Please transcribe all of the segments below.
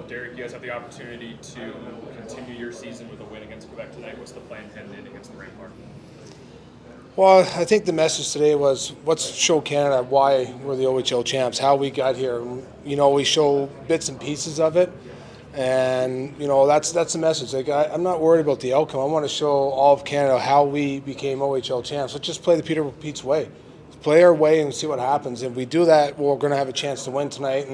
Derrick, you guys have the opportunity to continue your season with a win against Quebec tonight. What's the plan heading in against the Rampart? Well, I think the message today was let's show Canada why we're the OHL champs, how we got here. You know, we show bits and pieces of it, and you know that's the message. Like I'm not worried about the outcome. I want to show all of Canada how we became OHL champs. Let's just play the Peterborough Petes way. Play our way and see what happens. If we do that, we're going to have a chance to win tonight.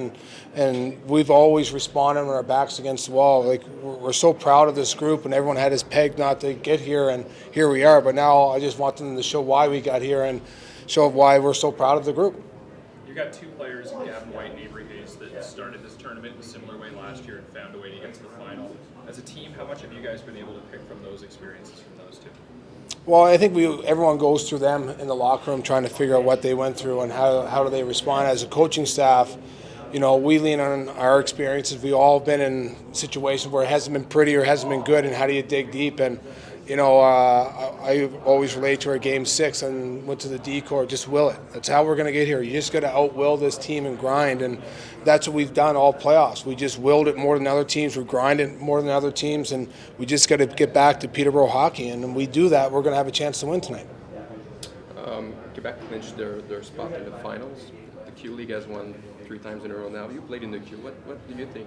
And we've always responded when our backs against the wall. Like we're so proud of this group, and everyone had us pegged not to get here, and here we are. But now I just want them to show why we got here and show why we're so proud of the group. You got two players, Gavin White and Avery Hayes, that started this tournament in a similar way last year and found a way to get to the final. As a team, how much have you guys been able to pick from those experiences from those two? Well, I think everyone goes through them in the locker room trying to figure out what they went through and how do they respond. As a coaching staff, you know, we lean on our experiences. We've all been in situations where it hasn't been pretty or hasn't been good, and how do you dig deep? And, you know, I always relate to our Game 6 and went to the D-Corps, just will it. That's how we're going to get here. You just got to out-will this team and grind, and that's what we've done all playoffs. We just willed it more than other teams. We grinded more than other teams, and we just got to get back to Peterborough hockey. And when we do that, we're going to have a chance to win tonight. Quebec clinched their spot in the finals. The Q League has won 3 times in a row now. You played in the Q. What do you think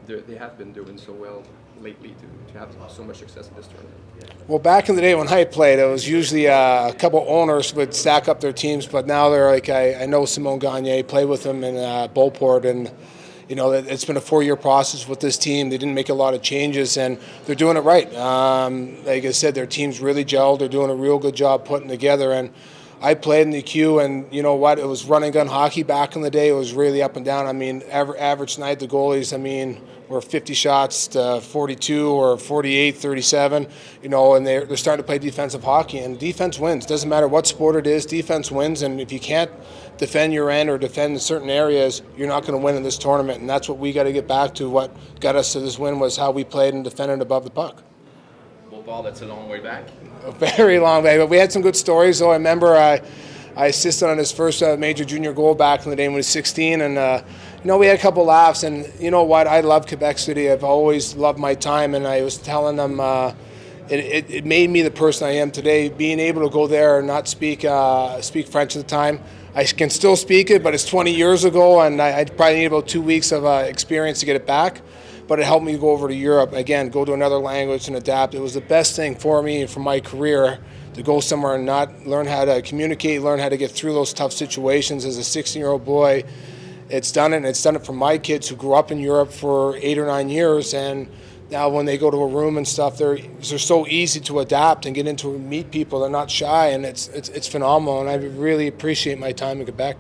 they have been doing so well lately to have so much success in this tournament? Well, back in the day when I played, it was usually a couple owners would stack up their teams, but now they're like, I know Simone Gagne, played with him in Beauport, and you know it's been a 4-year process with this team. They didn't make a lot of changes, and they're doing it right. Like I said, their team's really gelled. They're doing a real good job putting together, and I played in the Q, and you know what? It was run and gun hockey back in the day. It was really up and down. I mean, average night, the goalies, I mean, were 50 shots to 42 or 48, 37, you know, and they're starting to play defensive hockey, and defense wins. Doesn't matter what sport it is, defense wins, and if you can't defend your end or defend in certain areas, you're not going to win in this tournament, and that's what we got to get back to. What got us to this win was how we played and defended above the puck. Well, Paul, that's a long way back. A very long way, but we had some good stories, though. I remember I assisted on his first major junior goal back in the day when he was 16, and you know, we had a couple laughs, and you know what? I love Quebec City. I've always loved my time, and I was telling them it made me the person I am today. Being able to go there and not speak French at the time, I can still speak it, but it's 20 years ago, and I probably need about 2 weeks of experience to get it back. But it helped me go over to Europe again, go to another language and adapt. It was the best thing for me and for my career to go somewhere and not learn how to communicate, learn how to get through those tough situations. As a 16-year-old boy, it's done it, and it's done it for my kids who grew up in Europe for 8 or 9 years, and now when they go to a room and stuff, they're so easy to adapt and get into meet people. They're not shy, and it's phenomenal, and I really appreciate my time in Quebec.